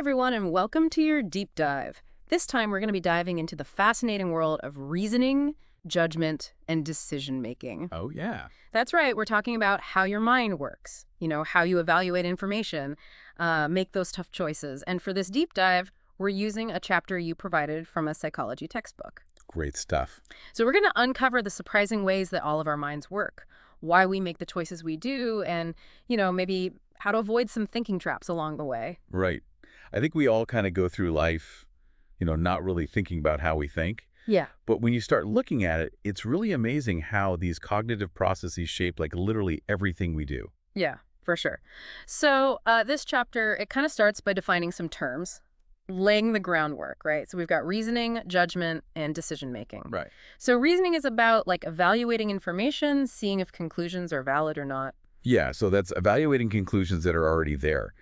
everyone, and welcome to your deep dive. This time we're going to be diving into the fascinating world of reasoning, judgment, and decision-making. Oh, yeah. That's right, we're talking about how your mind works, how you evaluate information, make those tough choices. And for this deep dive, we're using a chapter you provided from a psychology textbook. Great stuff. So we're going to uncover the surprising ways that all of our minds work, why we make the choices we do, and, maybe how to avoid some thinking traps along the way. Right. I think we all kind of go through life, not really thinking about how we think. Yeah. But when you start looking at it, it's really amazing how these cognitive processes shape literally everything we do. Yeah, for sure. So this chapter, it kind of starts by defining some terms, laying the groundwork, right? So we've got reasoning, judgment, and decision-making. Right. So reasoning is about evaluating information, seeing if conclusions are valid or not. Yeah, so that's evaluating conclusions that are already there.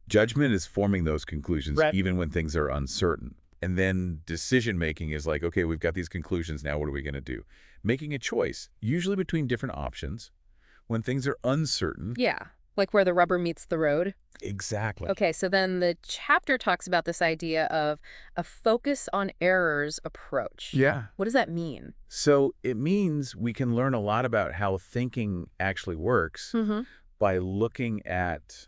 Judgment is forming those conclusions even when things are uncertain. And then decision-making is okay, we've got these conclusions now, what are we going to do? Making a choice, usually between different options, when things are uncertain. Yeah, like where the rubber meets the road. Exactly. Okay, so then the chapter talks about this idea of a focus on errors approach. Yeah. What does that mean? So it means we can learn a lot about how thinking actually works by looking at,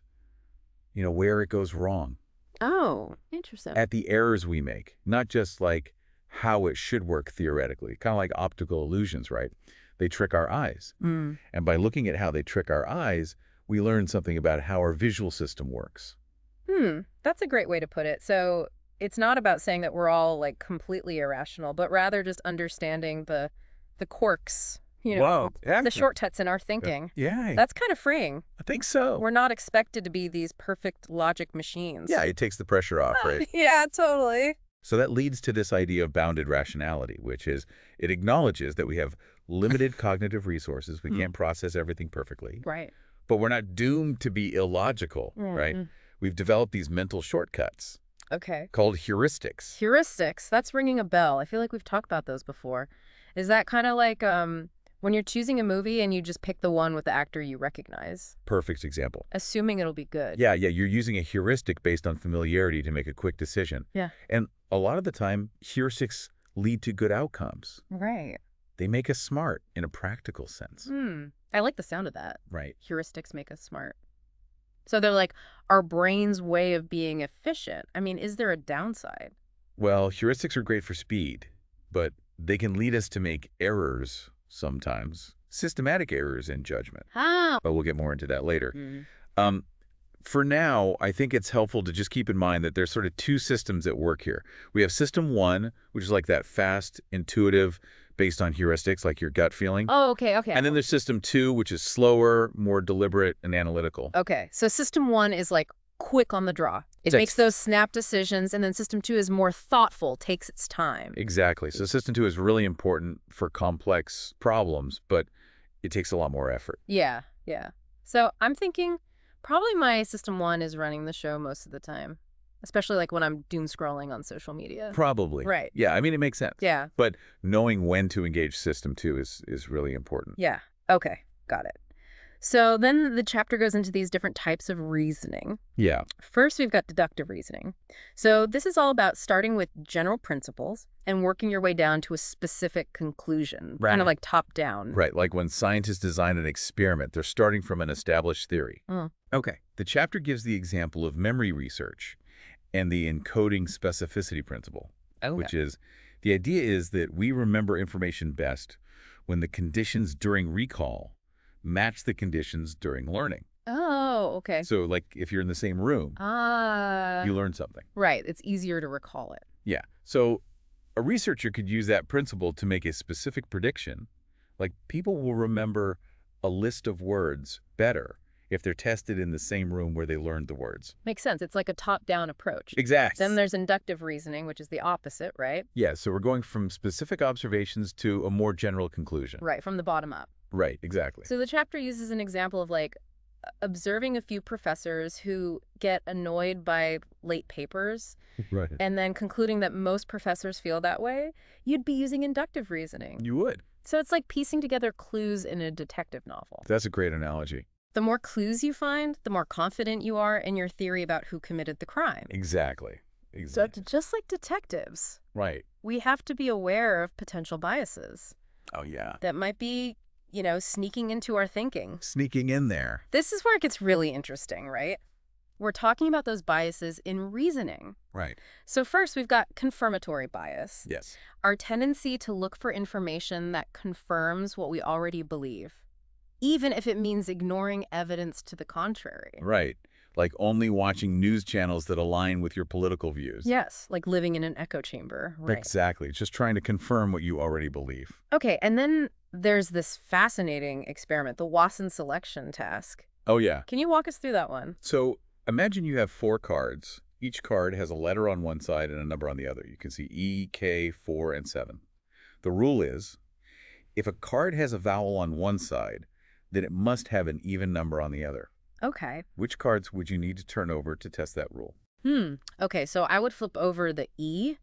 where it goes wrong. Oh, interesting. At the errors we make, not just how it should work theoretically, kind of like optical illusions, right? They trick our eyes. And by looking at how they trick our eyes, we learn something about how our visual system works. That's a great way to put it. So it's not about saying that we're all completely irrational, but rather just understanding the quirks, the shortcuts in our thinking. Yeah. That's kind of freeing. I think so. We're not expected to be these perfect logic machines. Yeah, it takes the pressure off, right? Yeah, totally. So that leads to this idea of bounded rationality, which is it acknowledges that we have limited cognitive resources. We can't process everything perfectly. Right. But we're not doomed to be illogical, right? We've developed these mental shortcuts. Okay. Called heuristics. Heuristics. That's ringing a bell. I feel like we've talked about those before. Is that kind of like when you're choosing a movie and you just pick the one with the actor you recognize? Perfect example. Assuming it'll be good. Yeah. You're using a heuristic based on familiarity to make a quick decision. Yeah. And a lot of the time, heuristics lead to good outcomes. Right. They make us smart in a practical sense. I like the sound of that. Right. Heuristics make us smart. So they're our brain's way of being efficient. I mean, is there a downside? Well, heuristics are great for speed, but they can lead us to make errors sometimes, systematic errors in judgment. How? But we'll get more into that later. For now, I think it's helpful to just keep in mind that there's sort of two systems at work here. We have system one, which is that fast, intuitive, based on heuristics, like your gut feeling. Oh, okay. And then there's system two, which is slower, more deliberate, and analytical. Okay, so system one is quick on the draw. It makes those snap decisions, and then system two is more thoughtful, takes its time. Exactly. So system two is really important for complex problems, but it takes a lot more effort. Yeah. So I'm thinking probably my system one is running the show most of the time, especially when I'm doom scrolling on social media. Probably. Right. Yeah, I mean, it makes sense. Yeah. But knowing when to engage system two is really important. Yeah. Okay. Got it. So then the chapter goes into these different types of reasoning. Yeah. First, we've got deductive reasoning. So this is all about starting with general principles and working your way down to a specific conclusion, kind of top down. Right, like when scientists design an experiment, they're starting from an established theory. Okay. The chapter gives the example of memory research and the encoding specificity principle, which is the idea is that we remember information best when the conditions during recall match the conditions during learning. Oh, okay. So if you're in the same room, you learn something. Right. It's easier to recall it. Yeah. So a researcher could use that principle to make a specific prediction. People will remember a list of words better if they're tested in the same room where they learned the words. Makes sense. It's like a top-down approach. Exactly. Then there's inductive reasoning, which is the opposite, right? Yeah, so we're going from specific observations to a more general conclusion. Right, from the bottom up. Right, exactly. So the chapter uses an example of observing a few professors who get annoyed by late papers Right. and then concluding that most professors feel that way. You'd be using inductive reasoning. You would. So it's like piecing together clues in a detective novel. That's a great analogy. The more clues you find, the more confident you are in your theory about who committed the crime. Exactly. So just like detectives, right, we have to be aware of potential biases. Oh, yeah. That might be, sneaking into our thinking. Sneaking in there. This is where it gets really interesting, right? We're talking about those biases in reasoning. Right. So first, we've got confirmatory bias. Yes. Our tendency to look for information that confirms what we already believe, even if it means ignoring evidence to the contrary. Right. Like only watching news channels that align with your political views. Yes, like living in an echo chamber. Right. Exactly. Just trying to confirm what you already believe. Okay, and then there's this fascinating experiment, the Watson selection task. Oh, yeah. Can you walk us through that one? So imagine you have 4 cards. Each card has a letter on one side and a number on the other. You can see E, K, 4, and 7. The rule is, if a card has a vowel on one side, then it must have an even number on the other. Okay. Which cards would you need to turn over to test that rule? Okay, so I would flip over the E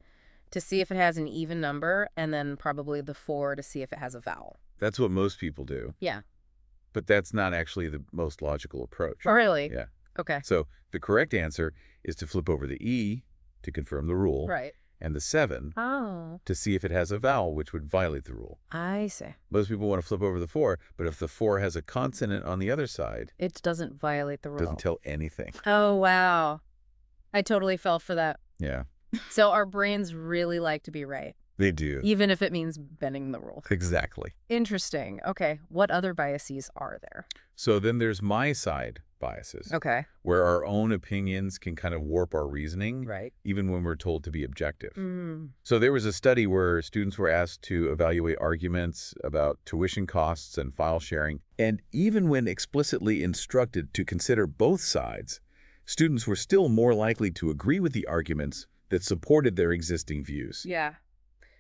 to see if it has an even number, and then probably the 4 to see if it has a vowel. That's what most people do. Yeah. But that's not actually the most logical approach. Oh, really? Yeah. Okay. So the correct answer is to flip over the E to confirm the rule. Right. And the 7 to see if it has a vowel, which would violate the rule. I see. Most people want to flip over the 4, but if the 4 has a consonant on the other side, it doesn't violate the rule. Doesn't tell anything. Oh, wow. I totally fell for that. Yeah. So our brains really like to be right. They do. Even if it means bending the rule. Exactly. Interesting. Okay. What other biases are there? So then there's my side biases. Okay. Where our own opinions can kind of warp our reasoning. Right. Even when we're told to be objective. So there was a study where students were asked to evaluate arguments about tuition costs and file sharing. And even when explicitly instructed to consider both sides, students were still more likely to agree with the arguments that supported their existing views. Yeah.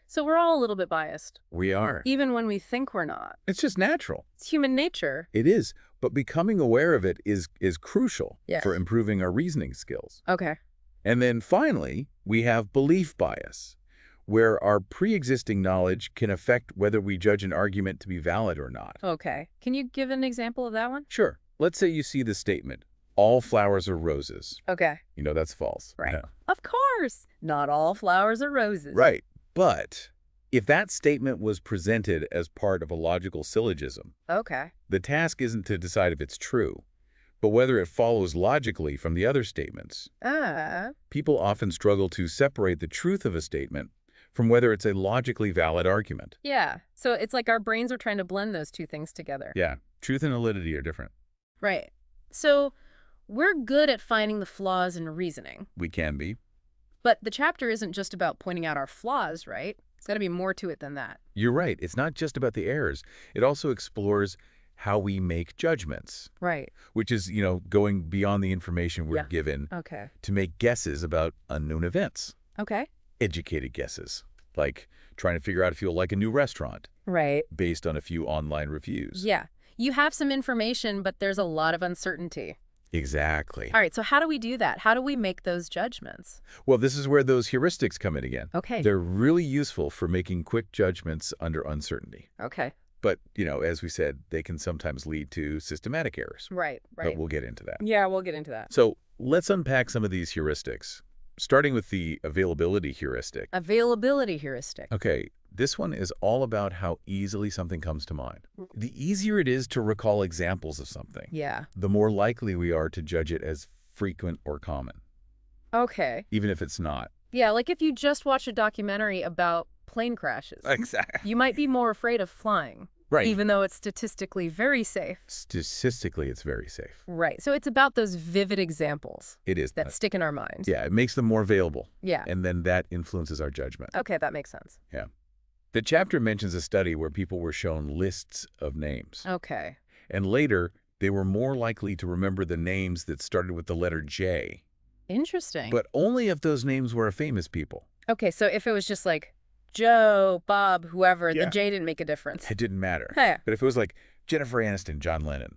So we're all a little bit biased. We are. Even when we think we're not. It's just natural. It's human nature. It is. But becoming aware of it is crucial for improving our reasoning skills. Okay. And then finally, we have belief bias, where our pre-existing knowledge can affect whether we judge an argument to be valid or not. Okay. Can you give an example of that one? Sure. Let's say you see the statement, all flowers are roses. Okay. You know that's false. Right. Yeah. Of course. Not all flowers are roses. Right. But if that statement was presented as part of a logical syllogism, the task isn't to decide if it's true, but whether it follows logically from the other statements. People often struggle to separate the truth of a statement from whether it's a logically valid argument. Yeah. So it's like our brains are trying to blend those two things together. Yeah. Truth and validity are different. Right. So we're good at finding the flaws in reasoning. We can be. But the chapter isn't just about pointing out our flaws, right? It's got to be more to it than that. You're right. It's not just about the errors. It also explores how we make judgments. Right. Which is, going beyond the information we're given to make guesses about unknown events. Okay. Educated guesses, like trying to figure out if you'll like a new restaurant. Right. Based on a few online reviews. Yeah. You have some information, but there's a lot of uncertainty. Exactly. All right, so how do we do that? How do we make those judgments? Well, this is where those heuristics come in again. Okay. They're really useful for making quick judgments under uncertainty. Okay. But, as we said, they can sometimes lead to systematic errors. Right. But we'll get into that. Yeah, we'll get into that. So let's unpack some of these heuristics, starting with the availability heuristic. Availability heuristic. Okay. This one is all about how easily something comes to mind. The easier it is to recall examples of something, the more likely we are to judge it as frequent or common. Okay. Even if it's not. Yeah, like if you just watch a documentary about plane crashes. Exactly. You might be more afraid of flying. Right. Even though it's statistically very safe. Statistically, it's very safe. Right. So it's about those vivid examples. It is. That stick in our mind. Yeah, it makes them more available. Yeah. And then that influences our judgment. Okay, that makes sense. Yeah. The chapter mentions a study where people were shown lists of names. Okay. And later, they were more likely to remember the names that started with the letter J. Interesting. But only if those names were famous people. Okay, so if it was just like Joe, Bob, whoever, the J didn't make a difference. It didn't matter. Hey. But if it was like Jennifer Aniston, John Lennon,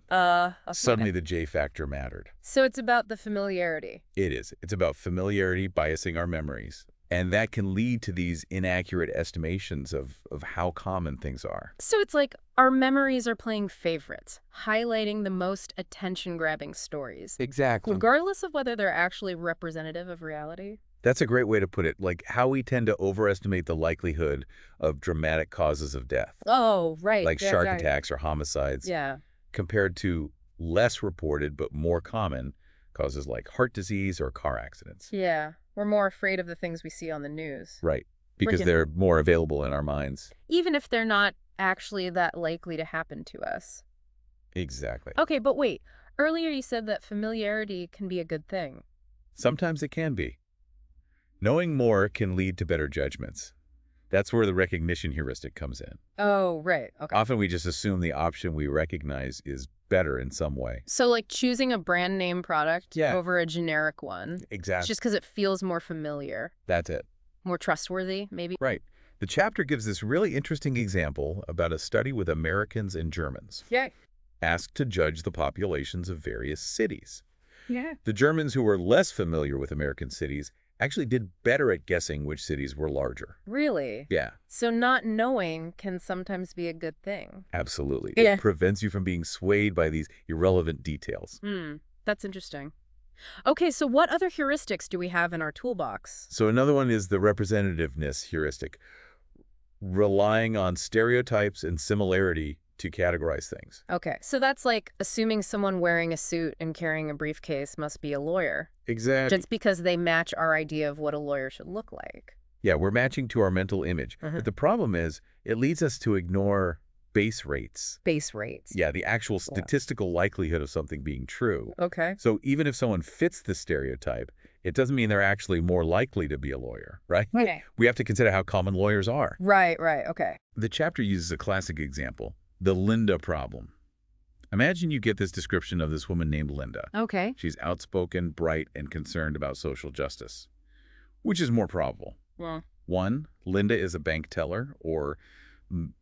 suddenly the J factor mattered. So it's about the familiarity. It is. It's about familiarity biasing our memories. And that can lead to these inaccurate estimations of how common things are. So it's like our memories are playing favorites, highlighting the most attention-grabbing stories. Exactly. Regardless of whether they're actually representative of reality. That's a great way to put it, like how we tend to overestimate the likelihood of dramatic causes of death. Oh, right. Like shark attacks or homicides. Yeah. Compared to less reported but more common causes like heart disease or car accidents. Yeah. We're more afraid of the things we see on the news. Right. Because they're more available in our minds. Even if they're not actually that likely to happen to us. Exactly. Okay, but wait. Earlier you said that familiarity can be a good thing. Sometimes it can be. Knowing more can lead to better judgments. That's where the recognition heuristic comes in. Oh, right. Okay. Often we just assume the option we recognize is better in some way. So like choosing a brand name product over a generic one. Exactly. Just because it feels more familiar. That's it. More trustworthy, maybe? Right. The chapter gives this really interesting example about a study with Americans and Germans. Yeah. Asked to judge the populations of various cities. Yeah. The Germans who were less familiar with American cities actually did better at guessing which cities were larger. Really? Yeah. So not knowing can sometimes be a good thing. Absolutely. Yeah. It prevents you from being swayed by these irrelevant details. That's interesting. Okay, so what other heuristics do we have in our toolbox? So another one is the representativeness heuristic, relying on stereotypes and similarity to categorize things. Okay, so that's like assuming someone wearing a suit and carrying a briefcase must be a lawyer. Exactly. Just because they match our idea of what a lawyer should look like. Yeah, we're matching to our mental image. But the problem is it leads us to ignore base rates. Base rates. Yeah, the actual statistical likelihood of something being true. Okay. So even if someone fits the stereotype, it doesn't mean they're actually more likely to be a lawyer, right? Okay. We have to consider how common lawyers are. Right, okay. The chapter uses a classic example, the Linda problem. Imagine you get this description of this woman named Linda. Okay. She's outspoken, bright, and concerned about social justice. Which is more probable? Well, 1, Linda is a bank teller, or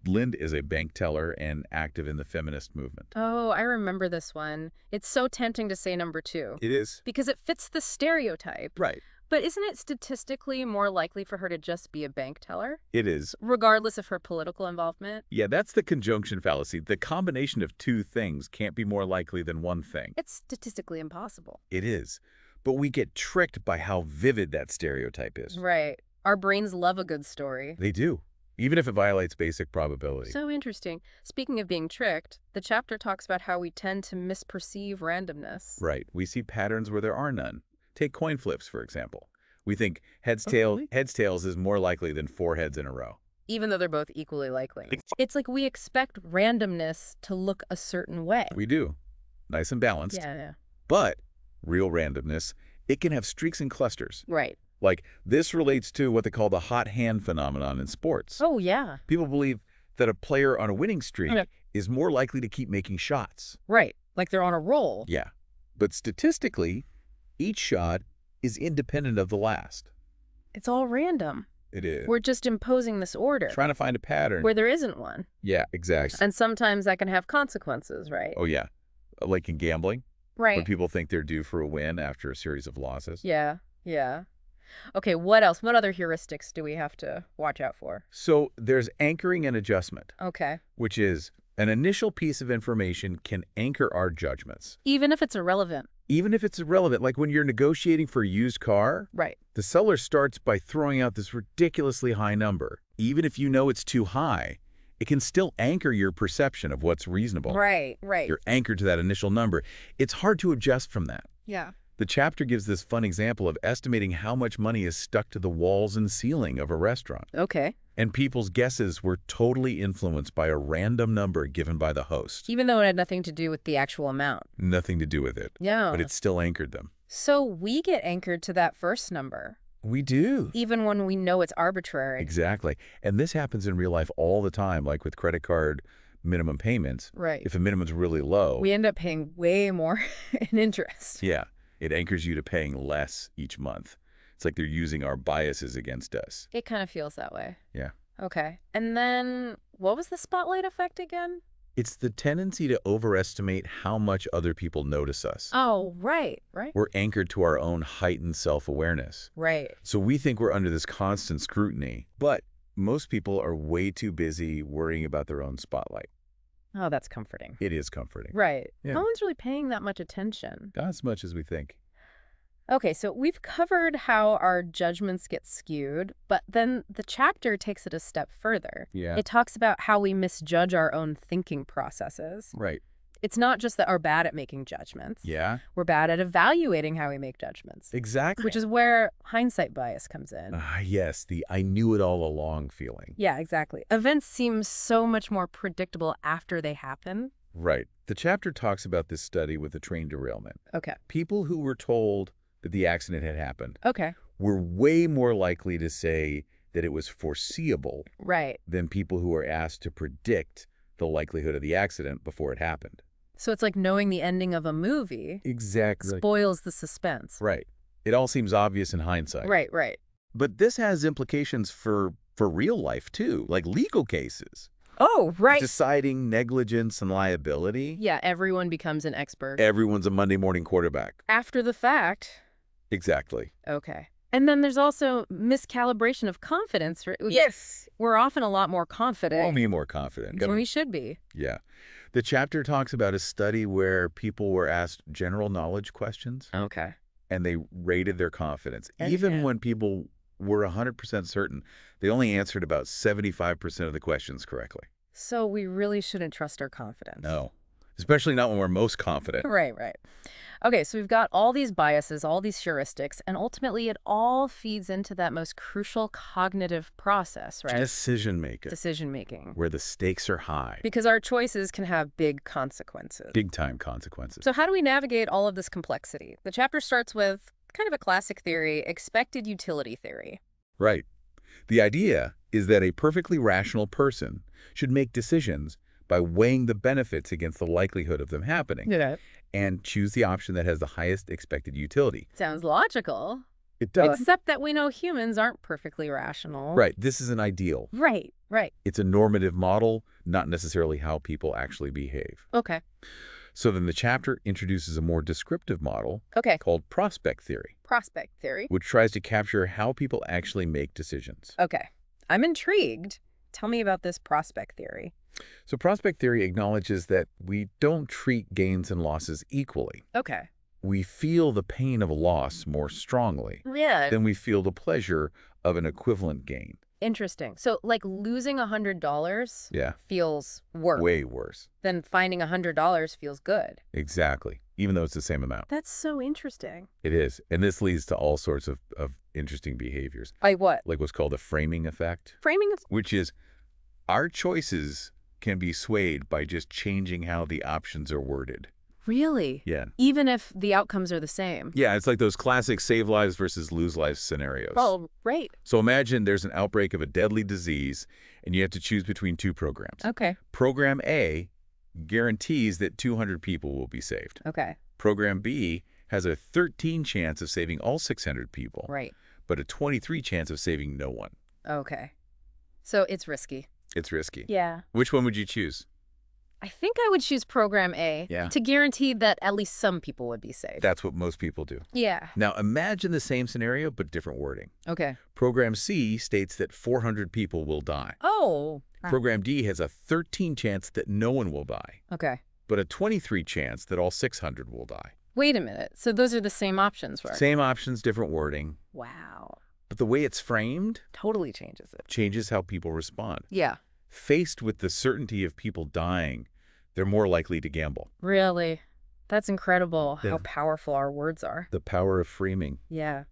Lind is a bank teller and active in the feminist movement. Oh, I remember this one. It's so tempting to say number 2. It is. Because it fits the stereotype. Right. But isn't it statistically more likely for her to just be a bank teller? It is. Regardless of her political involvement? Yeah, that's the conjunction fallacy. The combination of two things can't be more likely than one thing. It's statistically impossible. It is. But we get tricked by how vivid that stereotype is. Right. Our brains love a good story. They do, even if it violates basic probability. So interesting. Speaking of being tricked, the chapter talks about how we tend to misperceive randomness. Right. We see patterns where there are none. Take coin flips, for example. We think heads, tails is more likely than 4 heads in a row. Even though they're both equally likely. It's like we expect randomness to look a certain way. We do. Nice and balanced. Yeah. But real randomness, it can have streaks and clusters. Right. Like, this relates to what they call the hot hand phenomenon in sports. Oh, yeah. People believe that a player on a winning streak is more likely to keep making shots. Right. Like they're on a roll. Yeah. But statistically, each shot is independent of the last. It's all random. It is. We're just imposing this order. Trying to find a pattern. Where there isn't one. Yeah, exactly. And sometimes that can have consequences, right? Oh, yeah. Like in gambling. Right. When people think they're due for a win after a series of losses. Yeah. Okay, what else? What other heuristics do we have to watch out for? So there's anchoring and adjustment. Okay. Which is an initial piece of information can anchor our judgments. Even if it's irrelevant. Even if it's irrelevant, like when you're negotiating for a used car, right? The seller starts by throwing out this ridiculously high number. Even if you know it's too high, it can still anchor your perception of what's reasonable. Right. You're anchored to that initial number. It's hard to adjust from that. Yeah. The chapter gives this fun example of estimating how much money is stuck to the walls and ceiling of a restaurant. Okay. And people's guesses were totally influenced by a random number given by the host. Even though it had nothing to do with the actual amount. Nothing to do with it. Yeah. But it still anchored them. So we get anchored to that first number. We do. Even when we know it's arbitrary. Exactly. And this happens in real life all the time, like with credit card minimum payments. Right. If a minimum's really low, we end up paying way more in interest. Yeah. It anchors you to paying less each month. It's like they're using our biases against us. It kind of feels that way. Yeah. Okay. And then what was the spotlight effect again? It's the tendency to overestimate how much other people notice us. Oh, right. We're anchored to our own heightened self-awareness. Right. So we think we're under this constant scrutiny, but most people are way too busy worrying about their own spotlight. Oh, that's comforting. It is comforting. Right. Yeah. No one's really paying that much attention. Not as much as we think. Okay, so we've covered how our judgments get skewed, but then the chapter takes it a step further. Yeah. It talks about how we misjudge our own thinking processes. Right. It's not just that we're bad at making judgments. Yeah. We're bad at evaluating how we make judgments. Exactly. Which is where hindsight bias comes in. Yes, the I knew it all along feeling. Yeah, exactly. Events seem so much more predictable after they happen. Right. The chapter talks about this study with a train derailment. Okay. People who were told that the accident had happened were way more likely to say that it was foreseeable than people who were asked to predict the likelihood of the accident before it happened. So it's like knowing the ending of a movie spoils the suspense. Right. It all seems obvious in hindsight. Right. But this has implications for real life, too, like legal cases. Oh, right. Deciding negligence and liability. Yeah, everyone becomes an expert. Everyone's a Monday morning quarterback. After the fact. Exactly. Okay. And then there's also miscalibration of confidence. Yes. We're often a lot more confident. Only more confident. Than we should be. Yeah. The chapter talks about a study where people were asked general knowledge questions. Okay. And they rated their confidence. Even when people were 100% certain, they only answered about 75% of the questions correctly. So we really shouldn't trust our confidence. No. Especially not when we're most confident. Right. Okay, so we've got all these biases, all these heuristics, and ultimately it all feeds into that most crucial cognitive process, right? Decision-making. Where the stakes are high. Because our choices can have big consequences. Big-time consequences. So how do we navigate all of this complexity? The chapter starts with kind of a classic theory, expected utility theory. Right. The idea is that a perfectly rational person should make decisions by weighing the benefits against the likelihood of them happening. And choose the option that has the highest expected utility. Sounds logical. It does. Except that we know humans aren't perfectly rational. Right. This is an ideal. Right. It's a normative model, not necessarily how people actually behave. Okay. So then the chapter introduces a more descriptive model called prospect theory. Which tries to capture how people actually make decisions. Okay. I'm intrigued. Tell me about this prospect theory. So prospect theory acknowledges that we don't treat gains and losses equally. Okay. We feel the pain of a loss more strongly than we feel the pleasure of an equivalent gain. Interesting. So like losing $100 feels worse. Way worse. Then finding $100 feels good. Exactly. Even though it's the same amount. That's so interesting. It is. And this leads to all sorts of interesting behaviors. Like what? Like what's called the framing effect. Framing? Which is our choices can be swayed by just changing how the options are worded. Really? Yeah. Even if the outcomes are the same? Yeah, it's like those classic save lives versus lose lives scenarios. Oh, right. So imagine there's an outbreak of a deadly disease, and you have to choose between two programs. Okay. Program A guarantees that 200 people will be saved. Okay. Program B has a 13 chance of saving all 600 people. Right. But a 23 chance of saving no one. Okay. So it's risky. It's risky. Yeah. Which one would you choose? I think I would choose Program A to guarantee that at least some people would be saved. That's what most people do. Yeah. Now imagine the same scenario, but different wording. Okay. Program C states that 400 people will die. Oh. Program D has a 13 chance that no one will die. Okay. But a 23 chance that all 600 will die. Wait a minute. So those are the same options, right? Same options, different wording. Wow. But the way it's framed totally changes it. Changes how people respond. Yeah. Faced with the certainty of people dying, they're more likely to gamble. Really? That's incredible how powerful our words are. The power of framing. Yeah.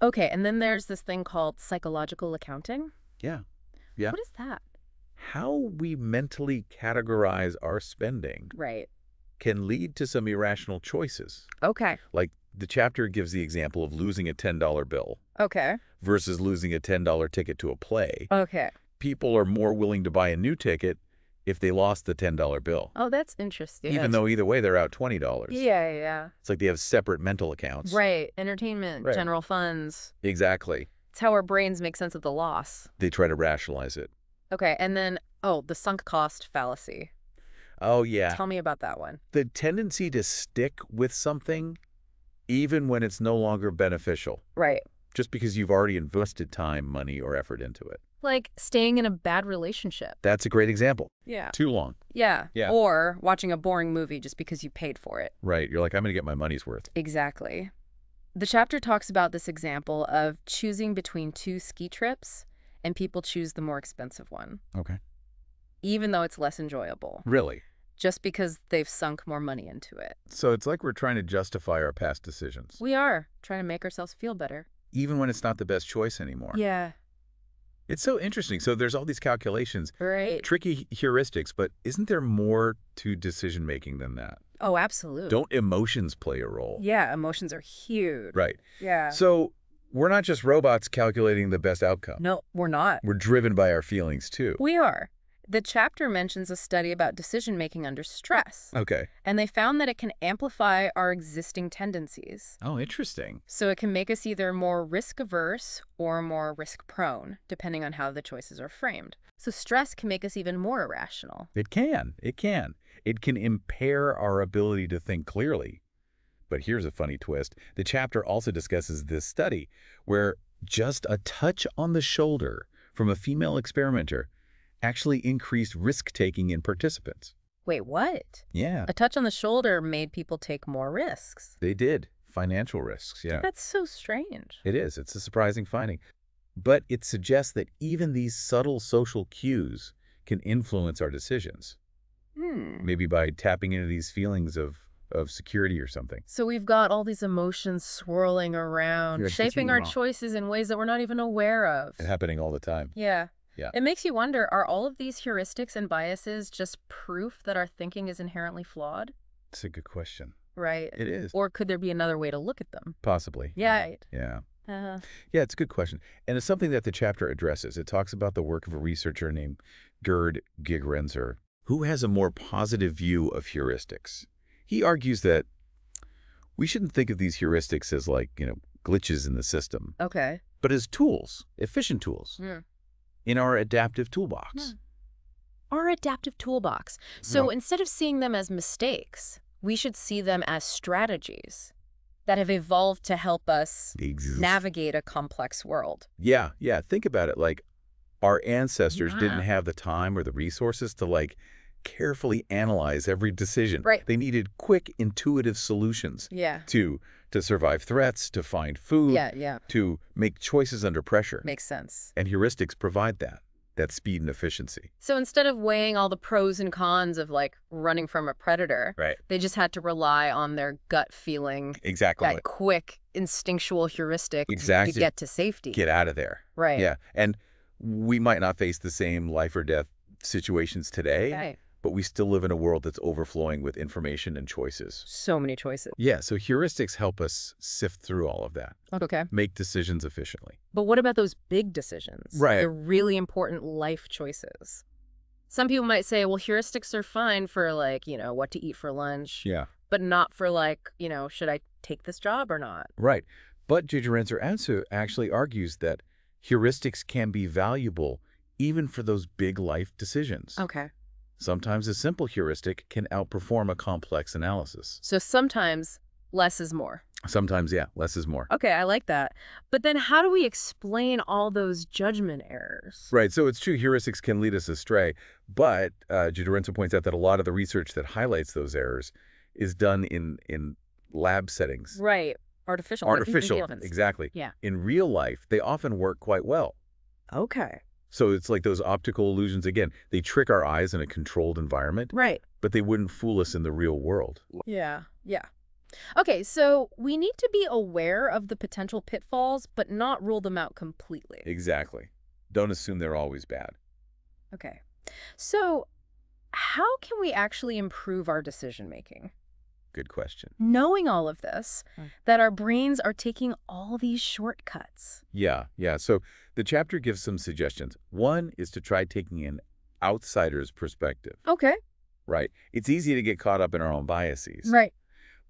Okay, and then there's this thing called psychological accounting. Yeah. What is that? How we mentally categorize our spending can lead to some irrational choices. Okay. Like the chapter gives the example of losing a $10 bill. Okay. Versus losing a $10 ticket to a play. Okay. People are more willing to buy a new ticket if they lost the $10 bill. Oh, that's interesting. Even though either way they're out $20. Yeah. It's like they have separate mental accounts. Right. Entertainment, general funds. Exactly. It's how our brains make sense of the loss. They try to rationalize it. Okay, and then, the sunk cost fallacy. Oh, yeah. Tell me about that one. The tendency to stick with something even when it's no longer beneficial. Right. Just because you've already invested time, money, or effort into it. Like staying in a bad relationship. That's a great example. Yeah. Too long. Yeah. Yeah. Or watching a boring movie just because you paid for it. Right. You're like, I'm going to get my money's worth. Exactly. The chapter talks about this example of choosing between two ski trips, and people choose the more expensive one. Okay. Even though it's less enjoyable. Really? Just because they've sunk more money into it. So it's like we're trying to justify our past decisions. We are trying to make ourselves feel better. Even when it's not the best choice anymore. Yeah. It's so interesting. So there's all these calculations. Right. Tricky heuristics, but isn't there more to decision-making than that? Oh, absolutely. Don't emotions play a role? Yeah, emotions are huge. Right. Yeah. So we're not just robots calculating the best outcome. No, we're not. We're driven by our feelings, too. We are. The chapter mentions a study about decision-making under stress. Okay. And they found that it can amplify our existing tendencies. Oh, interesting. So it can make us either more risk-averse or more risk-prone, depending on how the choices are framed. So stress can make us even more irrational. It can. It can. It can impair our ability to think clearly. But here's a funny twist. The chapter also discusses this study where just a touch on the shoulder from a female experimenter actually increased risk-taking in participants. Wait, what? Yeah. A touch on the shoulder made people take more risks. They did. Financial risks, yeah. That's so strange. It is. It's a surprising finding. But it suggests that even these subtle social cues can influence our decisions. Maybe by tapping into these feelings of security or something. So we've got all these emotions swirling around, shaping our choices in ways that we're not even aware of. It's happening all the time. Yeah. Yeah. It makes you wonder, are all of these heuristics and biases just proof that our thinking is inherently flawed? It's a good question. Right. It is. Or could there be another way to look at them? Possibly. Yeah. Yeah. Yeah, it's a good question. And it's something that the chapter addresses. It talks about the work of a researcher named Gerd Gigerenzer, who has a more positive view of heuristics. He argues that we shouldn't think of these heuristics as like, glitches in the system. Okay. But as tools, efficient tools, in our adaptive toolbox. Our adaptive toolbox. So instead of seeing them as mistakes, we should see them as strategies that have evolved to help us navigate a complex world. Yeah. Think about it. Like, our ancestors didn't have the time or the resources to, carefully analyze every decision. Right. They needed quick, intuitive solutions. Yeah. To survive threats, to find food. Yeah. To make choices under pressure. Makes sense. And heuristics provide that speed and efficiency. So instead of weighing all the pros and cons of running from a predator, they just had to rely on their gut feeling. Exactly. That quick instinctual heuristic to get to safety. Get out of there. Right. Yeah. And we might not face the same life or death situations today. Right. But we still live in a world that's overflowing with information and choices. So many choices. Yeah, so heuristics help us sift through all of that. Okay. Make decisions efficiently. But what about those big decisions? Right. The really important life choices. Some people might say, well, heuristics are fine for what to eat for lunch. Yeah. But not for should I take this job or not? Right. But Gigerenzer actually argues that heuristics can be valuable even for those big life decisions. Okay. Sometimes a simple heuristic can outperform a complex analysis. So sometimes less is more. Sometimes, yeah, less is more. Okay, I like that. But then how do we explain all those judgment errors? Right, so it's true heuristics can lead us astray, but Gigerenzer points out that a lot of the research that highlights those errors is done in lab settings. Right, artificial, exactly. Yeah. In real life, they often work quite well. Okay. So it's like those optical illusions. Again, they trick our eyes in a controlled environment. Right. But they wouldn't fool us in the real world. Yeah. Okay, so we need to be aware of the potential pitfalls, but not rule them out completely. Exactly. Don't assume they're always bad. Okay. So how can we actually improve our decision-making? Good question. Knowing all of this, that our brains are taking all these shortcuts. Yeah. So the chapter gives some suggestions. One is to try taking an outsider's perspective. Okay. Right. It's easy to get caught up in our own biases. Right.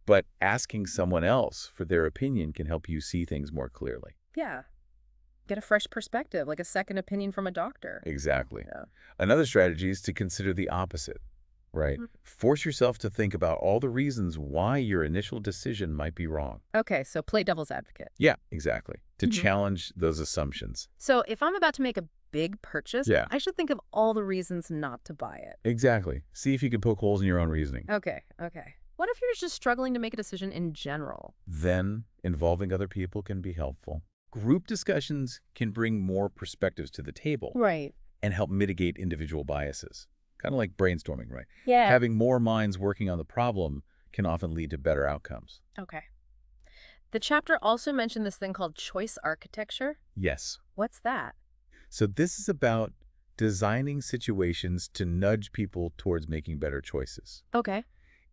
But asking someone else for their opinion can help you see things more clearly. Yeah. Get a fresh perspective, like a second opinion from a doctor. Exactly. Yeah. Another strategy is to consider the opposite. Right. Force yourself to think about all the reasons why your initial decision might be wrong. Okay, so play devil's advocate. Yeah, exactly. To challenge those assumptions. So if I'm about to make a big purchase, Yeah. I should think of all the reasons not to buy it. Exactly. See if you can poke holes in your own reasoning. Okay. What if you're just struggling to make a decision in general? Then, involving other people can be helpful. Group discussions can bring more perspectives to the table. Right. And help mitigate individual biases. Kind of like brainstorming, right? Yeah. Having more minds working on the problem can often lead to better outcomes. Okay. The chapter also mentioned this thing called choice architecture. Yes. What's that? So this is about designing situations to nudge people towards making better choices, Okay.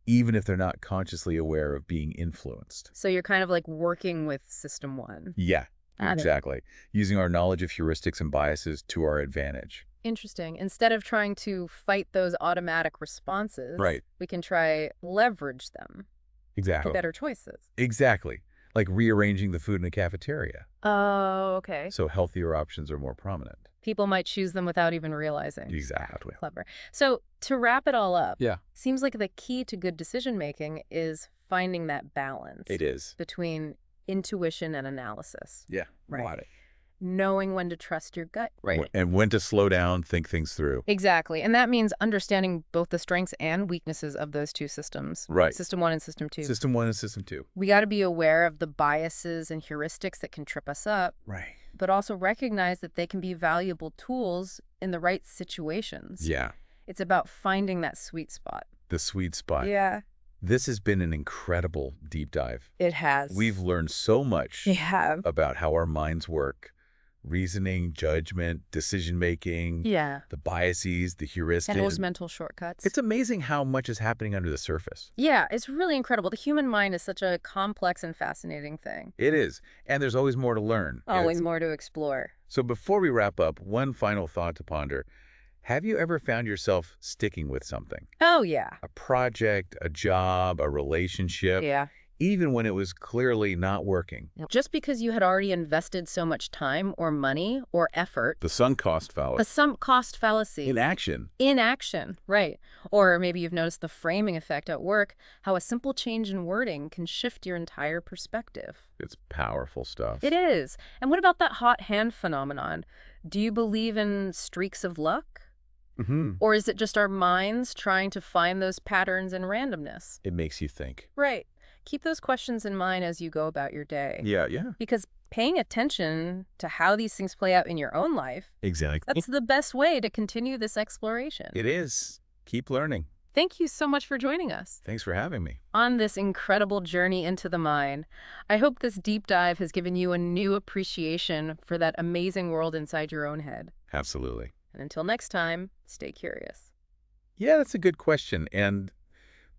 even if they're not consciously aware of being influenced. So you're kind of like working with system one. Yeah, Got it. exactly. Using our knowledge of heuristics and biases to our advantage. Interesting. Instead of trying to fight those automatic responses, Right. we can try leverage them for Exactly. better choices. Exactly. Like rearranging the food in a cafeteria. Oh, okay. So healthier options are more prominent. People might choose them without even realizing. Exactly. Clever. So to wrap it all up, Yeah. seems like the key to good decision-making is finding that balance. It is. Between intuition and analysis. Yeah. Right. Got it. Knowing when to trust your gut. And when to slow down, think things through. Exactly. And that means understanding both the strengths and weaknesses of those two systems. Right. System one and system two. System 1 and System 2. We got to be aware of the biases and heuristics that can trip us up, Right. but also recognize that they can be valuable tools in the right situations. Yeah. It's about finding that sweet spot. The sweet spot. Yeah, This has been an incredible deep dive. it has. We've learned so much We have. about how our minds work. Reasoning, judgment, decision-making, Yeah. the biases, the heuristics. And those mental shortcuts. It's amazing how much is happening under the surface. Yeah, it's really incredible. The human mind is such a complex and fascinating thing. It is. And there's always more to learn. Always more to explore. So before we wrap up, one final thought to ponder. Have you ever found yourself sticking with something? Oh, yeah. A project, a job, a relationship, Yeah. even when it was clearly not working? Just because you had already invested so much time or money or effort. The sunk cost A fallacy. sunk cost fallacy. Inaction. Inaction, right. Or maybe you've noticed the framing effect at work, how a simple change in wording can shift your entire perspective. It's powerful stuff. It is. And what about that hot hand phenomenon? Do you believe in streaks of luck? Mm-hmm. Or is it just our minds trying to find those patterns in randomness? It makes you think. Right. Keep those questions in mind as you go about your day. Yeah. Because paying attention to how these things play out in your own life, Exactly. that's the best way to continue this exploration. It is. Keep learning. Thank you so much for joining us Thanks for having me. on this incredible journey into the mind. I hope this deep dive has given you a new appreciation for that amazing world inside your own head. Absolutely. And until next time, stay curious. Yeah, that's a good question. And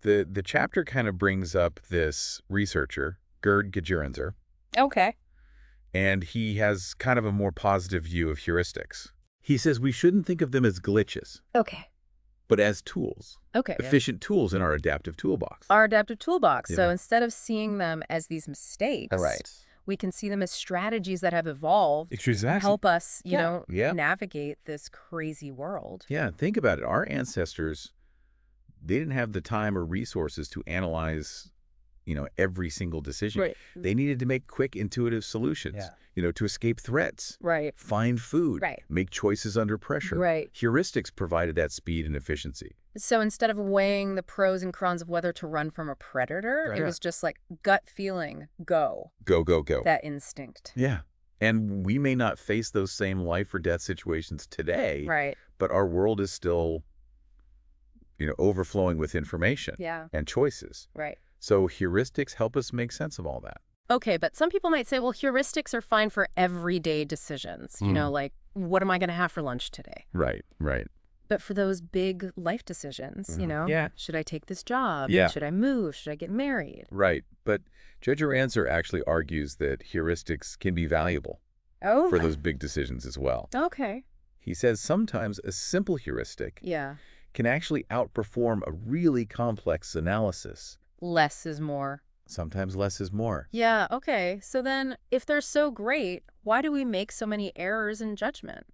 the chapter kind of brings up this researcher, Gerd Gigerenzer, Okay. and he has kind of a more positive view of heuristics. He says we shouldn't think of them as glitches, Okay. but as tools, Okay. efficient tools in our adaptive toolbox. Our adaptive toolbox. So Yeah. instead of seeing them as these mistakes, Right. we can see them as strategies that have evolved to Exactly. help us, you know, Yeah. navigate this crazy world. Yeah, think about it. Our ancestors, they didn't have the time or resources to analyze, every single decision. Right. They needed to make quick, intuitive solutions, to escape threats, Right. find food, Right. make choices under pressure. Right. Heuristics provided that speed and efficiency. So instead of weighing the pros and cons of whether to run from a predator, Right. it was just like gut feeling, go. Go, go, go. That instinct. Yeah. And we may not face those same life or death situations today, Right. but our world is still, overflowing with information Yeah. and choices. Right. So heuristics help us make sense of all that. Okay, but some people might say, well, heuristics are fine for everyday decisions. Like, what am I going to have for lunch today? Right. But for those big life decisions, Yeah. should I take this job? Yeah. Should I move? Should I get married? Right. But Gigerenzer actually argues that heuristics can be valuable Oh, for those big decisions as well. okay. He says sometimes a simple heuristic Yeah. can actually outperform a really complex analysis. Less is more. Sometimes less is more. Yeah, okay. So then, if they're so great, why do we make so many errors in judgment?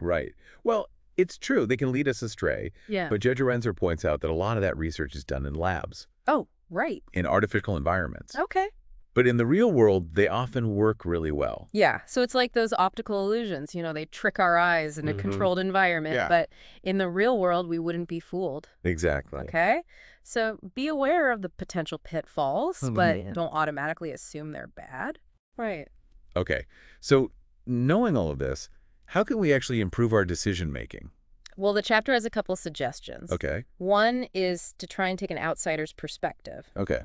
Right. Well, It's true. They can lead us astray. Yeah. But Judge Renzer points out that a lot of that research is done in labs. Oh, right. In artificial environments. Okay. But in the real world, they often work really well. Yeah. So it's like those optical illusions. They trick our eyes in a controlled environment. Yeah. But in the real world, we wouldn't be fooled. Exactly. Okay? So be aware of the potential pitfalls, but don't automatically assume they're bad. Right. Okay. So knowing all of this, how can we actually improve our decision-making? Well, the chapter has a couple suggestions. Okay. One is to try and take an outsider's perspective. Okay.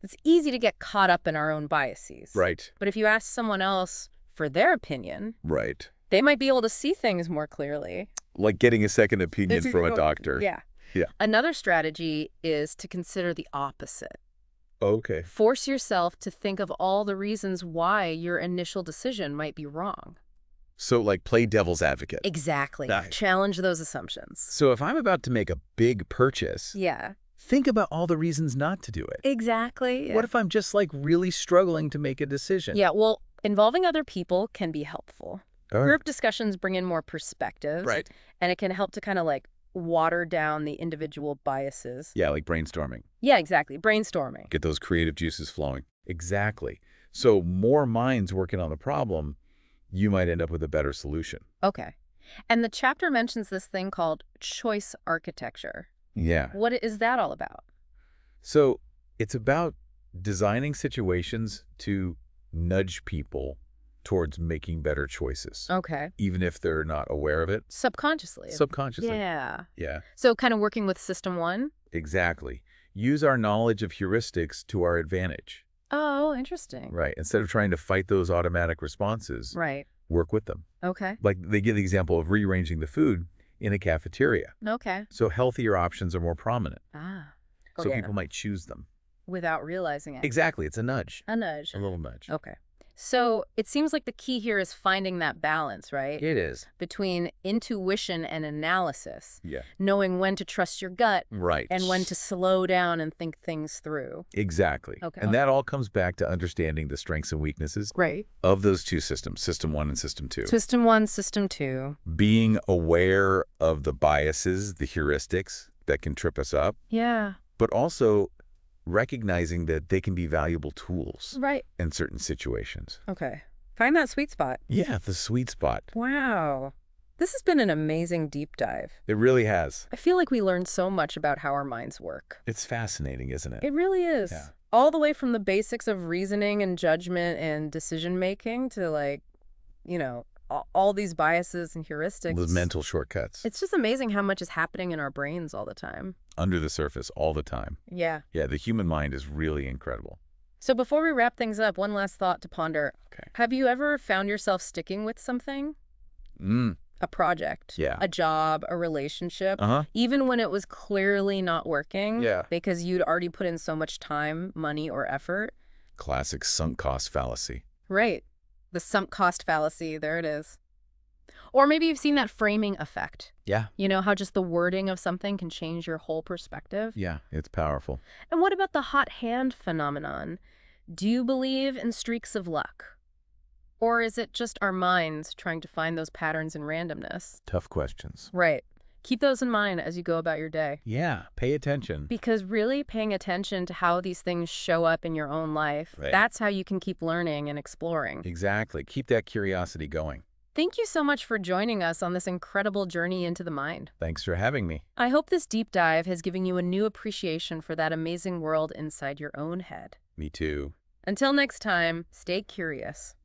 It's easy to get caught up in our own biases. Right. But if you ask someone else for their opinion, Right. they might be able to see things more clearly. Like getting a second opinion from a doctor. Yeah. Yeah. Another strategy is to consider the opposite. Okay. Force yourself to think of all the reasons why your initial decision might be wrong. So like play devil's advocate. Exactly. Nice. Challenge those assumptions. So if I'm about to make a big purchase, Yeah. think about all the reasons not to do it. Exactly. Yeah. What if I'm just like really struggling to make a decision? Yeah, well, involving other people can be helpful. All right. Group discussions bring in more perspectives. Right. And it can help to kind of like water down the individual biases. Yeah, like brainstorming. Yeah, exactly. Brainstorming. Get those creative juices flowing. Exactly. So more minds working on the problem, you might end up with a better solution. Okay. And the chapter mentions this thing called choice architecture. Yeah. What is that all about? So it's about designing situations to nudge people towards making better choices. Okay. Even if they're not aware of it. Subconsciously. Subconsciously. Yeah. Yeah. So kind of working with system one? Exactly. Use our knowledge of heuristics to our advantage. Oh, interesting. Right. Instead of trying to fight those automatic responses, Right. work with them. Okay. Like they give the example of rearranging the food in a cafeteria. Okay. So healthier options are more prominent. Ah. So Okay. people might choose them. Without realizing it. Exactly. It's a nudge. A nudge. A little nudge. Okay. So it seems like the key here is finding that balance, right? It is. Between intuition and analysis. Yeah. Knowing when to trust your gut Right. and when to slow down and think things through. Exactly. Okay. And that all comes back to understanding the strengths and weaknesses Right. of those two systems, System 1 and System 2. System 1, System 2. Being aware of the biases, the heuristics that can trip us up, Yeah. but also recognizing that they can be valuable tools Right. in certain situations. Okay. Find that sweet spot. Yeah, the sweet spot. Wow. This has been an amazing deep dive. It really has. I feel like we learned so much about how our minds work. It's fascinating, isn't it? It really is. Yeah. All the way from the basics of reasoning and judgment and decision making to like, all these biases and heuristics. Those mental shortcuts. It's just amazing how much is happening in our brains all the time. Under the surface all the time. Yeah. Yeah, the human mind is really incredible. So before we wrap things up, one last thought to ponder. Okay. Have you ever found yourself sticking with something? A project, Yeah. a job, a relationship, even when it was clearly not working? Yeah. Because you'd already put in so much time, money, or effort? Classic sunk cost fallacy. Right. The sunk cost fallacy, there it is. Or maybe you've seen that framing effect. Yeah. You know, how just the wording of something can change your whole perspective? Yeah, it's powerful. And what about the hot hand phenomenon? Do you believe in streaks of luck? Or is it just our minds trying to find those patterns in randomness? Tough questions. Right. Keep those in mind as you go about your day. Yeah, pay attention. Because really paying attention to how these things show up in your own life, Right. That's how you can keep learning and exploring. Exactly. Keep that curiosity going. Thank you so much for joining us on this incredible journey into the mind. Thanks for having me. I hope this deep dive has given you a new appreciation for that amazing world inside your own head. Me too. Until next time, stay curious.